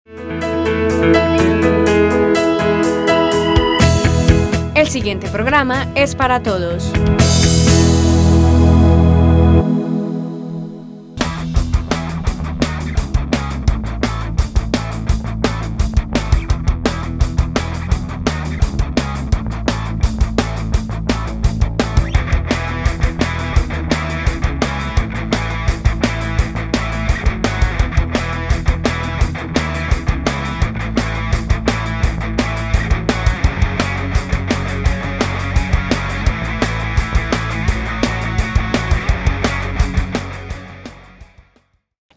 El siguiente programa es para todos.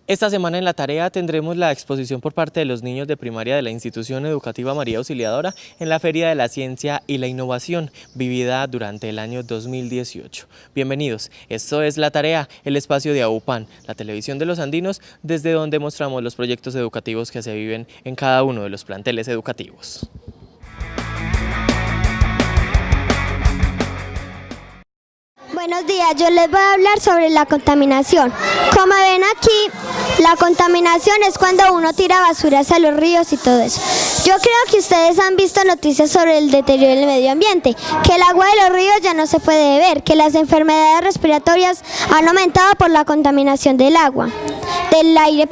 Esta semana en La Tarea tendremos la exposición por parte de los niños de primaria de la Institución Educativa María Auxiliadora en la Feria de la Ciencia y la Innovación, vivida durante el año 2018. Bienvenidos, esto es La Tarea, el espacio de AUPAN, la televisión de los andinos, desde donde mostramos los proyectos educativos que se viven en cada uno de los planteles educativos. Buenos días, yo les voy a hablar sobre la contaminación. Como ven aquí, la contaminación es cuando uno tira basuras a los ríos y todo eso. Yo creo que ustedes han visto noticias sobre el deterioro del medio ambiente, que el agua de los ríos ya no se puede beber, que las enfermedades respiratorias han aumentado por la contaminación del aire.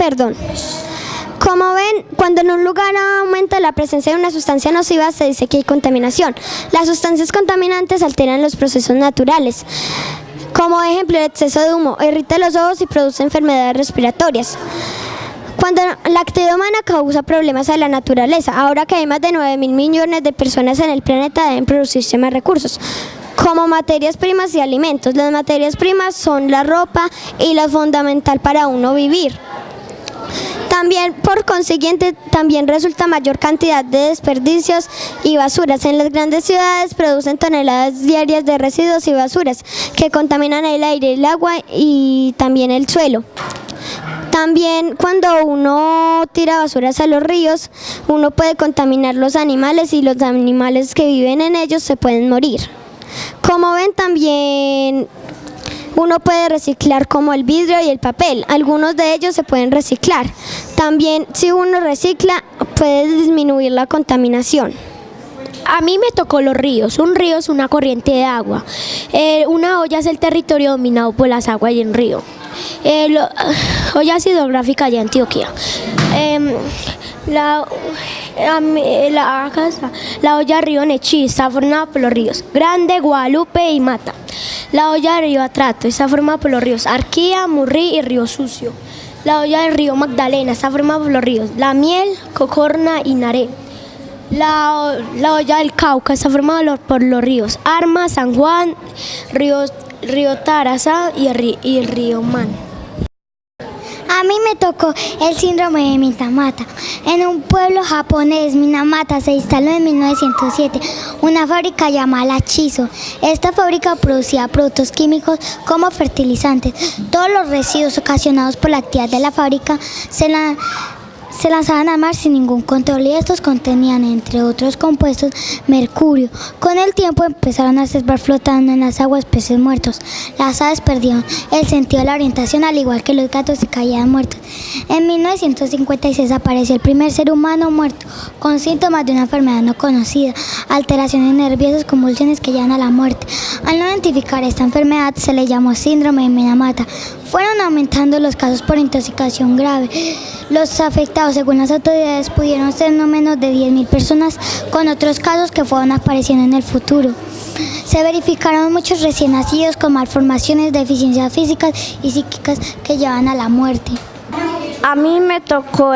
Como ven, cuando en un lugar aumenta la presencia de una sustancia nociva, se dice que hay contaminación. Las sustancias contaminantes alteran los procesos naturales. Como ejemplo, el exceso de humo irrita los ojos y produce enfermedades respiratorias. Cuando la actividad humana causa problemas a la naturaleza, ahora que hay más de 9.000 millones de personas en el planeta, deben producirse más recursos, como materias primas y alimentos. Las materias primas son la ropa y lo fundamental para uno vivir. También, por consiguiente, también resulta mayor cantidad de desperdicios y basuras. En las grandes ciudades producen toneladas diarias de residuos y basuras que contaminan el aire, el agua y también el suelo. También cuando uno tira basuras a los ríos, uno puede contaminar los animales y los animales que viven en ellos se pueden morir. Como ven, también uno puede reciclar como el vidrio y el papel, algunos de ellos se pueden reciclar. También si uno recicla puede disminuir la contaminación. A mí me tocó los ríos. Un río es una corriente de agua. Una olla es el territorio dominado por las aguas y el río. Olla hidrográfica de Antioquia. La olla Río Nechí está formada por los ríos Grande, Guadalupe y Mata. La olla del río Atrato está formada por los ríos Arquía, Murrí y Río Sucio. La olla del río Magdalena está formada por los ríos La Miel, Cocorna y Naré. La olla del Cauca está formada por los ríos Arma, San Juan, río Tarazá y el río Man. A mí me tocó el síndrome de Minamata. En un pueblo japonés, Minamata, se instaló en 1907 una fábrica llamada Chizo. Esta fábrica producía productos químicos como fertilizantes. Todos los residuos ocasionados por la actividad de la fábrica se lanzaban al mar sin ningún control y estos contenían, entre otros compuestos, mercurio. Con el tiempo empezaron a observar flotando en las aguas peces muertos. Las aves perdieron el sentido de la orientación, al igual que los gatos, se caían muertos. En 1956 apareció el primer ser humano muerto con síntomas de una enfermedad no conocida, alteraciones nerviosas, convulsiones que llevan a la muerte. Al no identificar esta enfermedad se le llamó síndrome de Minamata. Fueron aumentando los casos por intoxicación grave. Los afectados, según las autoridades, pudieron ser no menos de 10.000 personas, con otros casos que fueron apareciendo en el futuro. Se verificaron muchos recién nacidos con malformaciones, deficiencias físicas y psíquicas que llevan a la muerte. A mí me tocó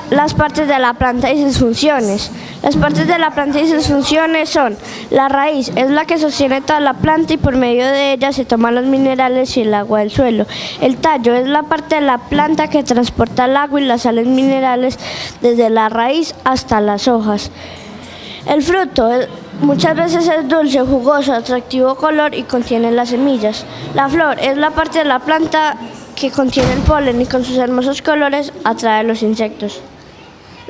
las partes de la planta y sus funciones. Las partes de la planta y sus funciones son: la raíz es la que sostiene toda la planta y por medio de ella se toman los minerales y el agua del suelo. El tallo es la parte de la planta que transporta el agua y las sales minerales desde la raíz hasta las hojas. El fruto muchas veces es dulce, jugoso, atractivo color y contiene las semillas. La flor es la parte de la planta que contiene el polen y con sus hermosos colores atrae a los insectos.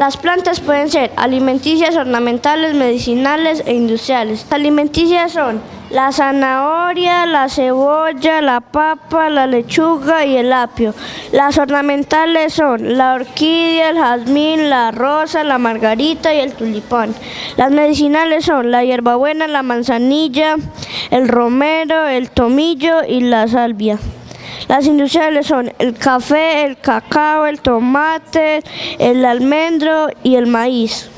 Las plantas pueden ser alimenticias, ornamentales, medicinales e industriales. Las alimenticias son la zanahoria, la cebolla, la papa, la lechuga y el apio. Las ornamentales son la orquídea, el jazmín, la rosa, la margarita y el tulipán. Las medicinales son la hierbabuena, la manzanilla, el romero, el tomillo y la salvia. Las industriales son el café, el cacao, el tomate, el almendro y el maíz.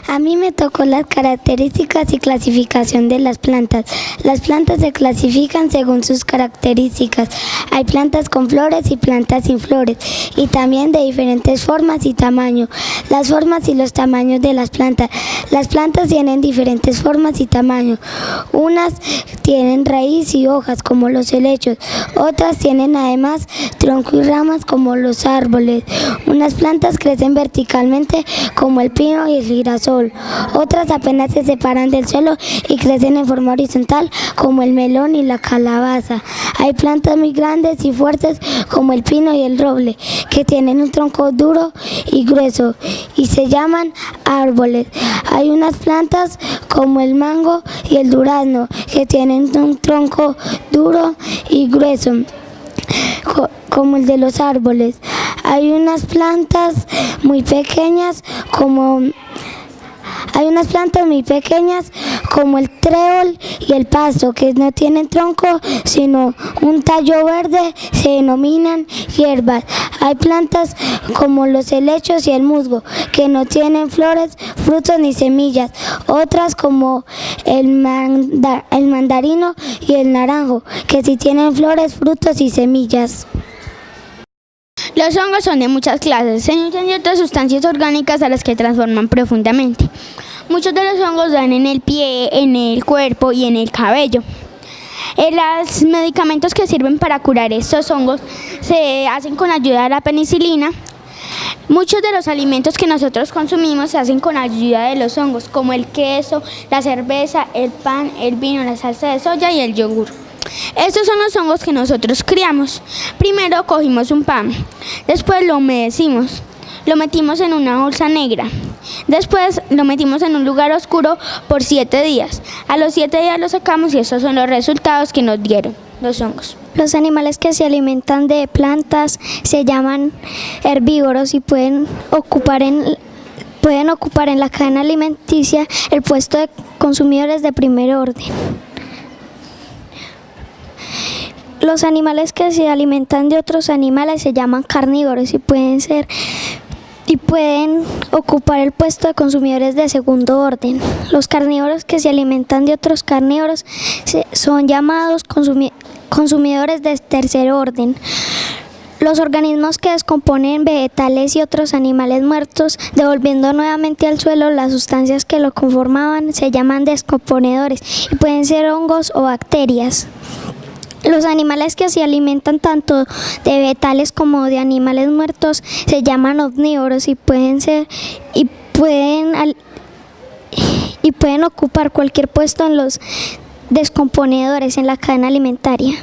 A mí me tocó las características y clasificación de las plantas. Las plantas se clasifican según sus características. Hay plantas con flores y plantas sin flores, y también de diferentes formas y tamaños. Las formas y los tamaños de las plantas. Las plantas tienen diferentes formas y tamaños. Unas tienen raíz y hojas como los helechos. Otras tienen además tronco y ramas como los árboles. Unas plantas crecen verticalmente como el pino y el girasol. Otras apenas se separan del suelo y crecen en forma horizontal como el melón y la calabaza. Hay plantas muy grandes y fuertes como el pino y el roble, que tienen un tronco duro y grueso y se llaman árboles. Hay unas plantas como el mango y el durazno, que tienen un tronco duro y grueso como el de los árboles. Hay unas plantas muy pequeñas como el trébol y el pasto, que no tienen tronco sino un tallo verde, se denominan hierbas. Hay plantas como los helechos y el musgo, que no tienen flores, frutos ni semillas. Otras como el mandarino y el naranjo, que sí tienen flores, frutos y semillas. Los hongos son de muchas clases, se nutren de otras sustancias orgánicas a las que transforman profundamente. Muchos de los hongos dan en el pie, en el cuerpo y en el cabello. Los medicamentos que sirven para curar estos hongos se hacen con ayuda de la penicilina. Muchos de los alimentos que nosotros consumimos se hacen con ayuda de los hongos, como el queso, la cerveza, el pan, el vino, la salsa de soya y el yogur. Estos son los hongos que nosotros criamos. Primero cogimos un pan, después lo humedecimos, lo metimos en una bolsa negra, después lo metimos en un lugar oscuro por 7 días. A los 7 días lo sacamos y estos son los resultados que nos dieron los hongos. Los animales que se alimentan de plantas se llaman herbívoros y pueden ocupar en la cadena alimenticia el puesto de consumidores de primer orden. Los animales que se alimentan de otros animales se llaman carnívoros y pueden ocupar el puesto de consumidores de segundo orden. Los carnívoros que se alimentan de otros carnívoros son llamados consumidores de tercer orden. Los organismos que descomponen vegetales y otros animales muertos, devolviendo nuevamente al suelo las sustancias que lo conformaban, se llaman descomponedores y pueden ser hongos o bacterias. Los animales que se alimentan tanto de vegetales como de animales muertos se llaman omnívoros y pueden ocupar cualquier puesto en los descomponedores en la cadena alimentaria.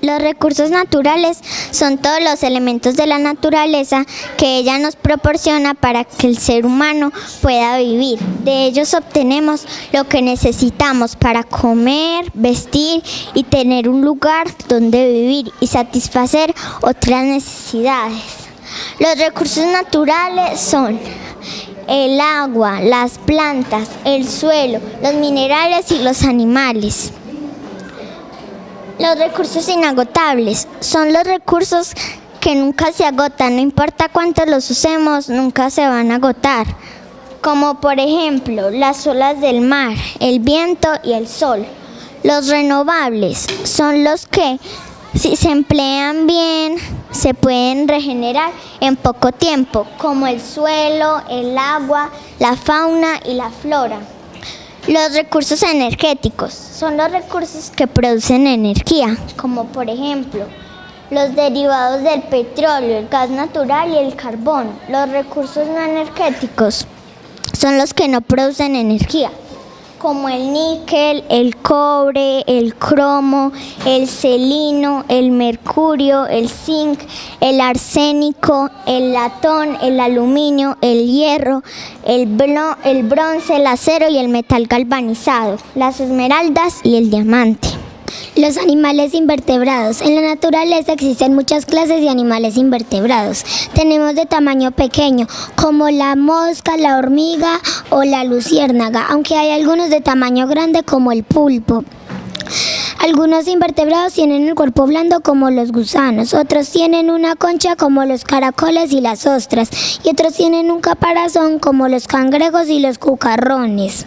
Los recursos naturales son todos los elementos de la naturaleza que ella nos proporciona para que el ser humano pueda vivir. De ellos obtenemos lo que necesitamos para comer, vestir y tener un lugar donde vivir y satisfacer otras necesidades. Los recursos naturales son el agua, las plantas, el suelo, los minerales y los animales. Los recursos inagotables son los recursos que nunca se agotan, no importa cuántos los usemos, nunca se van a agotar. Como por ejemplo, las olas del mar, el viento y el sol. Los renovables son los que, si se emplean bien, se pueden regenerar en poco tiempo, como el suelo, el agua, la fauna y la flora. Los recursos energéticos son los recursos que producen energía, como por ejemplo los derivados del petróleo, el gas natural y el carbón. Los recursos no energéticos son los que no producen energía, como el níquel, el cobre, el cromo, el selino, el mercurio, el zinc, el arsénico, el latón, el aluminio, el hierro, el bronce, el acero y el metal galvanizado, las esmeraldas y el diamante. Los animales invertebrados. En la naturaleza existen muchas clases de animales invertebrados. Tenemos de tamaño pequeño, como la mosca, la hormiga o la luciérnaga, aunque hay algunos de tamaño grande como el pulpo. Algunos invertebrados tienen el cuerpo blando como los gusanos, otros tienen una concha como los caracoles y las ostras, y otros tienen un caparazón como los cangrejos y los cucarrones.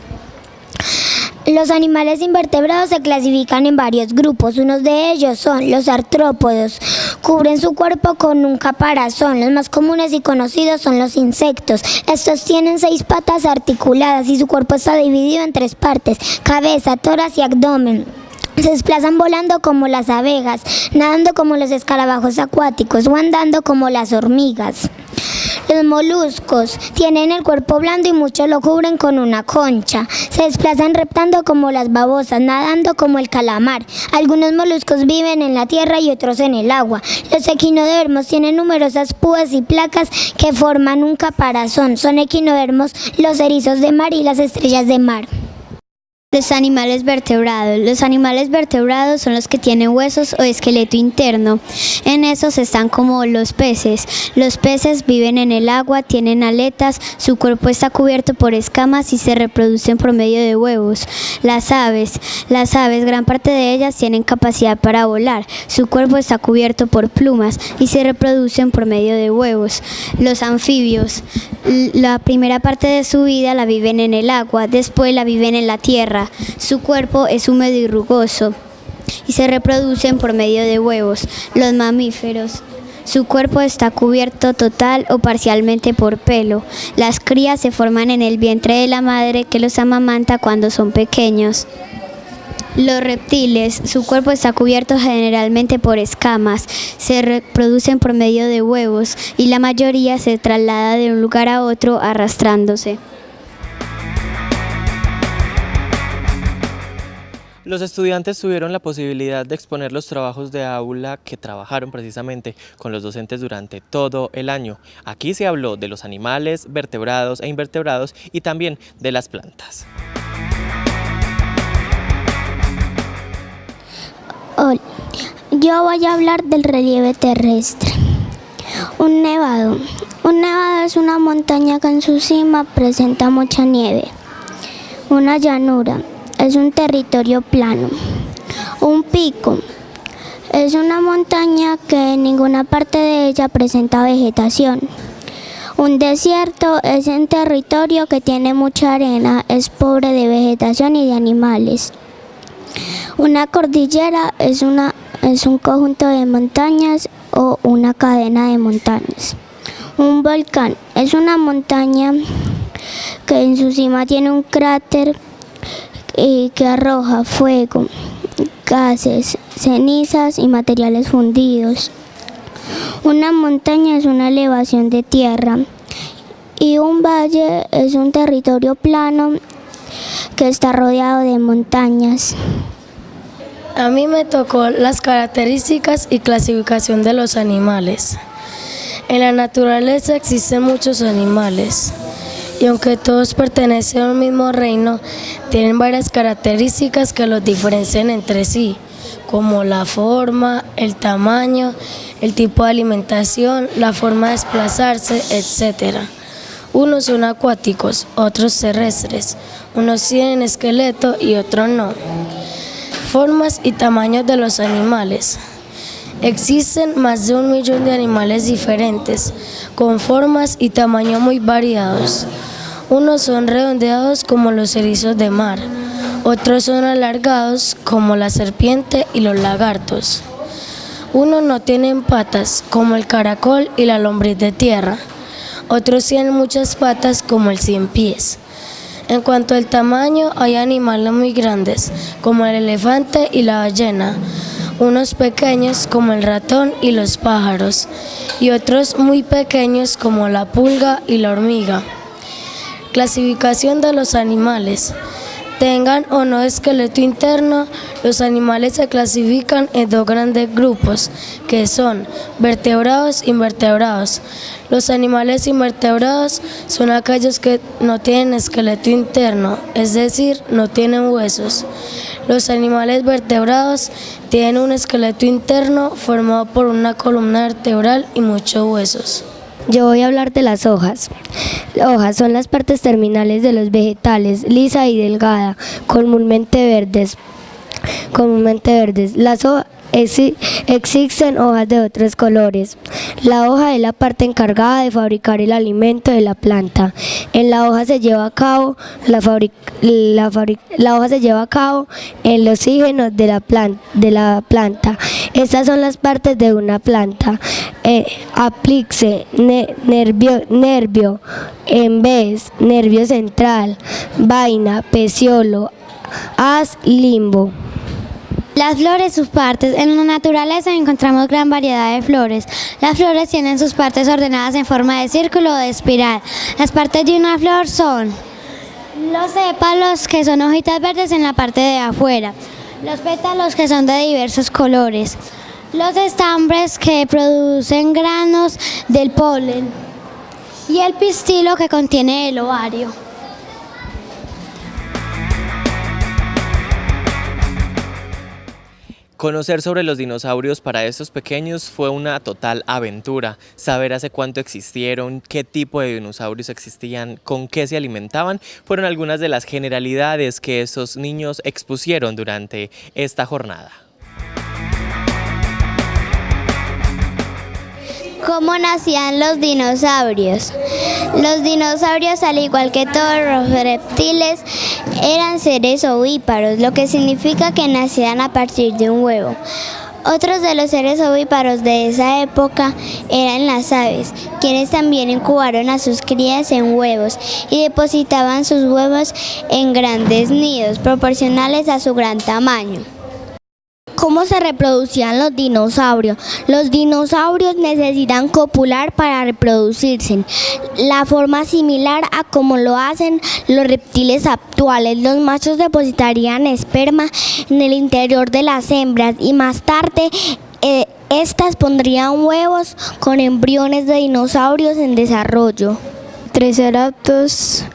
Los animales invertebrados se clasifican en varios grupos. Unos de ellos son los artrópodos. Cubren su cuerpo con un caparazón. Los más comunes y conocidos son los insectos. Estos tienen 6 patas articuladas y su cuerpo está dividido en 3 partes: cabeza, tórax y abdomen. Se desplazan volando como las abejas, nadando como los escarabajos acuáticos o andando como las hormigas. Los moluscos tienen el cuerpo blando y muchos lo cubren con una concha. Se desplazan reptando como las babosas, nadando como el calamar. Algunos moluscos viven en la tierra y otros en el agua. Los equinodermos tienen numerosas púas y placas que forman un caparazón. Son equinodermos los erizos de mar y las estrellas de mar. Los animales vertebrados. Los animales vertebrados son los que tienen huesos o esqueleto interno. En esos están como los peces. Los peces viven en el agua, tienen aletas, su cuerpo está cubierto por escamas y se reproducen por medio de huevos. Las aves, gran parte de ellas tienen capacidad para volar. Su cuerpo está cubierto por plumas y se reproducen por medio de huevos. Los anfibios, la primera parte de su vida la viven en el agua, después la viven en la tierra. Su cuerpo es húmedo y rugoso y se reproducen por medio de huevos. Los mamíferos, su cuerpo está cubierto total o parcialmente por pelo. Las crías se forman en el vientre de la madre que los amamanta cuando son pequeños. Los reptiles, su cuerpo está cubierto generalmente por escamas, se reproducen por medio de huevos y la mayoría se traslada de un lugar a otro arrastrándose. Los estudiantes tuvieron la posibilidad de exponer los trabajos de aula que trabajaron precisamente con los docentes durante todo el año. Aquí se habló de los animales vertebrados e invertebrados y también de las plantas. Hola, yo voy a hablar del relieve terrestre. Un nevado. Un nevado es una montaña que en su cima presenta mucha nieve. Una llanura es un territorio plano. Un pico es una montaña que en ninguna parte de ella presenta vegetación. Un desierto es un territorio que tiene mucha arena, es pobre de vegetación y de animales. Una cordillera es un conjunto de montañas o una cadena de montañas. Un volcán es una montaña que en su cima tiene un cráter que arroja fuego, gases, cenizas y materiales fundidos. Una montaña es una elevación de tierra y un valle es un territorio plano que está rodeado de montañas. A mí me tocó las características y clasificación de los animales. En la naturaleza existen muchos animales y aunque todos pertenecen al mismo reino, tienen varias características que los diferencian entre sí, como la forma, el tamaño, el tipo de alimentación, la forma de desplazarse, etc. Unos son acuáticos, otros terrestres, unos tienen esqueleto y otros no. Formas y tamaños de los animales. Existen más de 1 millón de animales diferentes, con formas y tamaños muy variados. Unos son redondeados como los erizos de mar, otros son alargados como la serpiente y los lagartos. Unos no tienen patas como el caracol y la lombriz de tierra, otros tienen muchas patas como el ciempiés. En cuanto al tamaño, hay animales muy grandes como el elefante y la ballena, unos pequeños como el ratón y los pájaros y otros muy pequeños como la pulga y la hormiga. Clasificación de los animales. tengan o no esqueleto interno, los animales se clasifican en dos grandes grupos, que son vertebrados e invertebrados. Los animales invertebrados son aquellos que no tienen esqueleto interno, es decir, no tienen huesos. Los animales vertebrados tienen un esqueleto interno formado por una columna vertebral y muchos huesos. Yo voy a hablar de las hojas. Hojas son las partes terminales de los vegetales, lisa y delgada, comúnmente verdes. Las hojas existen hojas de otros colores. La hoja es la parte encargada de fabricar el alimento de la planta. En la hoja se lleva a cabo la hoja se lleva a cabo el oxígeno de la planta. Estas son las partes de una planta: aplixe, nervio, embés, nervio central, vaina, peciolo, haz, limbo. Las flores, sus partes. En la naturaleza encontramos gran variedad de flores. Las flores tienen sus partes ordenadas en forma de círculo o de espiral. Las partes de una flor son los sépalos, que son hojitas verdes en la parte de afuera, los pétalos, que son de diversos colores, los estambres, que producen granos del polen, y el pistilo, que contiene el ovario. Conocer sobre los dinosaurios para estos pequeños fue una total aventura. Saber hace cuánto existieron, qué tipo de dinosaurios existían, con qué se alimentaban, fueron algunas de las generalidades que estos niños expusieron durante esta jornada. ¿Cómo nacían los dinosaurios? Los dinosaurios, al igual que todos los reptiles, eran seres ovíparos, lo que significa que nacían a partir de un huevo. Otros de los seres ovíparos de esa época eran las aves, quienes también incubaron a sus crías en huevos y depositaban sus huevos en grandes nidos proporcionales a su gran tamaño. ¿Cómo se reproducían los dinosaurios? Los dinosaurios necesitan copular para reproducirse, la forma similar a como lo hacen los reptiles actuales. Los machos depositarían esperma en el interior de las hembras y más tarde estas pondrían huevos con embriones de dinosaurios en desarrollo. Triceratops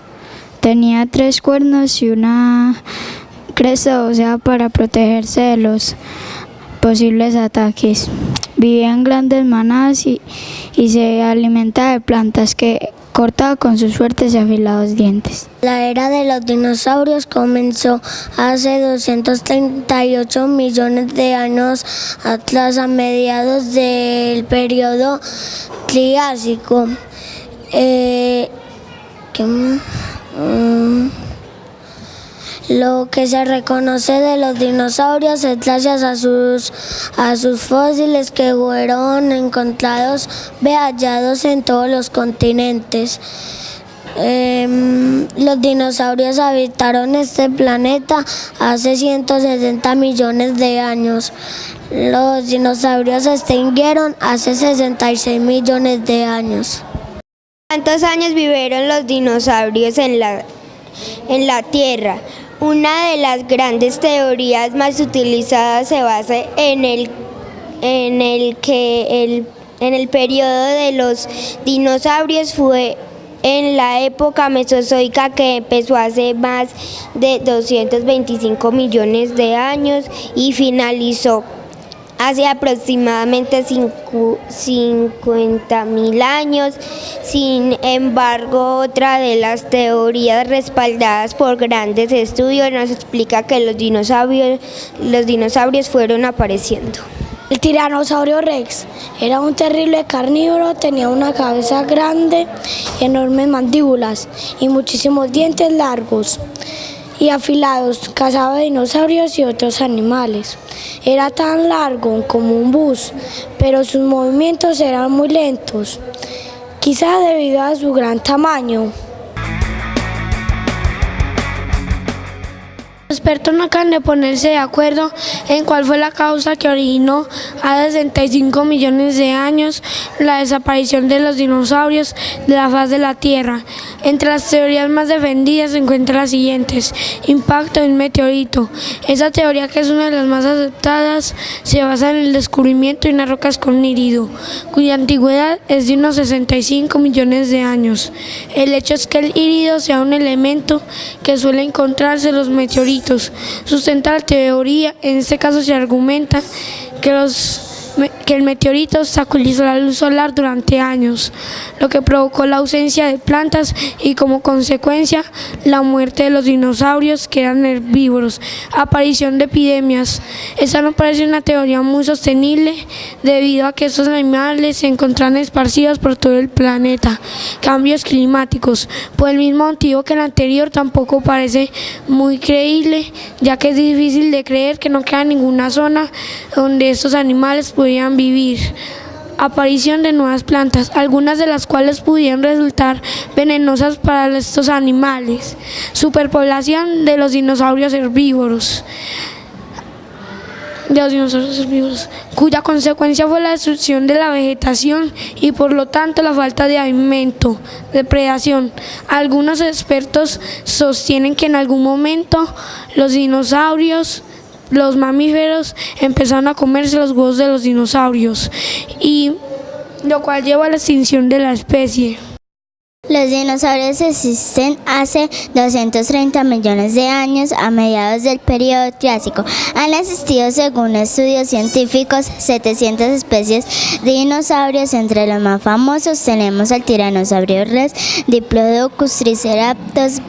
tenía 3 cuernos y una cresta ósea para protegerse de los posibles ataques. Vivía en grandes manadas y se alimenta de plantas que corta con sus fuertes y afilados dientes. La era de los dinosaurios comenzó hace 238 millones de años atrás, a mediados del periodo Triásico. Lo que se reconoce de los dinosaurios es gracias a sus fósiles, que fueron encontrados, hallados en todos los continentes. Los dinosaurios habitaron este planeta hace 160 millones de años. Los dinosaurios se extinguieron hace 66 millones de años. ¿Cuántos años vivieron los dinosaurios en la Tierra? Una de las grandes teorías más utilizadas se basa en el periodo de los dinosaurios fue en la época mesozoica, que empezó hace más de 225 millones de años y finalizó hace aproximadamente 50.000 años. Sin embargo, otra de las teorías respaldadas por grandes estudios nos explica que los dinosaurios fueron apareciendo. El tiranosaurio Rex era un terrible carnívoro, tenía una cabeza grande, enormes mandíbulas y muchísimos dientes largos y afilados. Cazaba dinosaurios y otros animales. Era tan largo como un bus, pero sus movimientos eran muy lentos, quizás debido a su gran tamaño. Los expertos no acaban de ponerse de acuerdo en cuál fue la causa que originó hace 65 millones de años la desaparición de los dinosaurios de la faz de la Tierra. Entre las teorías más defendidas se encuentran las siguientes: impacto de un meteorito. Esa teoría, que es una de las más aceptadas, se basa en el descubrimiento de una roca con iridio, cuya antigüedad es de unos 65 millones de años. El hecho es que el iridio sea un elemento que suele encontrarse en los meteoritos. Sustenta la teoría. En este caso se argumenta que el meteorito obstaculizó la luz solar durante años, lo que provocó la ausencia de plantas y como consecuencia la muerte de los dinosaurios, que eran herbívoros. Aparición de epidemias. Esta no parece una teoría muy sostenible debido a que estos animales se encuentran esparcidos por todo el planeta. Cambios climáticos. Por el mismo motivo que el anterior, tampoco parece muy creíble, ya que es difícil de creer que no queda ninguna zona donde estos animales pudieran vivir. Aparición de nuevas plantas, algunas de las cuales pudieran resultar venenosas para estos animales. Superpoblación de los dinosaurios herbívoros. Cuya consecuencia fue la destrucción de la vegetación y por lo tanto la falta de alimento. Depredación. Algunos expertos sostienen que en algún momento los dinosaurios, los mamíferos, empezaron a comerse los huevos de los dinosaurios, y lo cual llevó a la extinción de la especie. Los dinosaurios existen hace 230 millones de años, a mediados del período Triásico. Han existido, según estudios científicos, 700 especies de dinosaurios. Entre los más famosos tenemos al Tiranosaurio Rex, Diplodocus, Triceratops,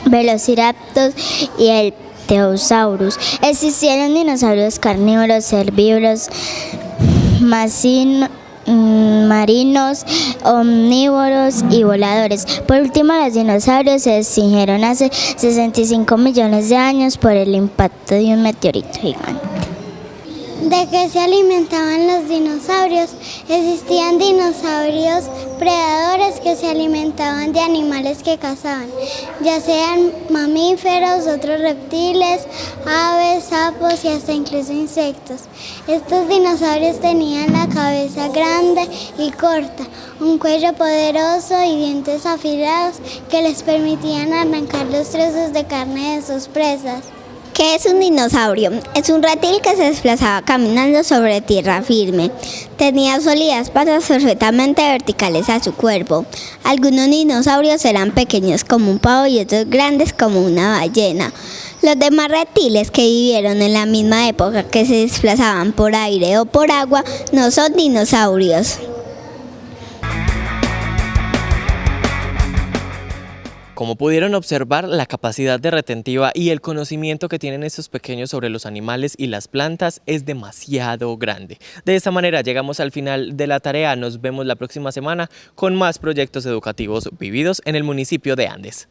Velociraptor y el Pterosaurus. Existieron dinosaurios carnívoros, herbívoros, marinos, omnívoros y voladores. Por último, los dinosaurios se extinguieron hace 65 millones de años por el impacto de un meteorito gigante. ¿De qué se alimentaban los dinosaurios? Existían dinosaurios predadores que se alimentaban de animales que cazaban, ya sean mamíferos, otros reptiles, aves, sapos y hasta incluso insectos. Estos dinosaurios tenían la cabeza grande y corta, un cuello poderoso y dientes afilados que les permitían arrancar los trozos de carne de sus presas. ¿Qué es un dinosaurio? Es un reptil que se desplazaba caminando sobre tierra firme. Tenía sólidas patas perfectamente verticales a su cuerpo. Algunos dinosaurios eran pequeños como un pavo y otros grandes como una ballena. Los demás reptiles que vivieron en la misma época, que se desplazaban por aire o por agua, no son dinosaurios. Como pudieron observar, la capacidad de retentiva y el conocimiento que tienen estos pequeños sobre los animales y las plantas es demasiado grande. De esta manera llegamos al final de la tarea. Nos vemos la próxima semana con más proyectos educativos vividos en el municipio de Andes.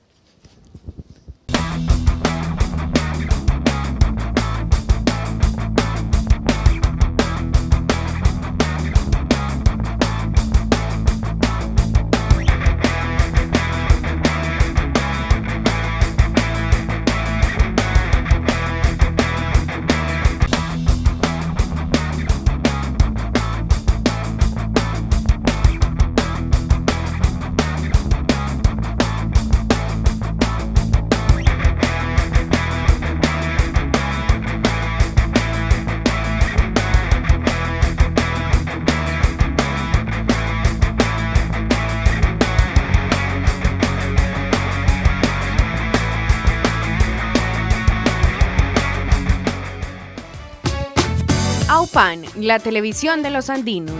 AUPAN, la televisión de los andinos.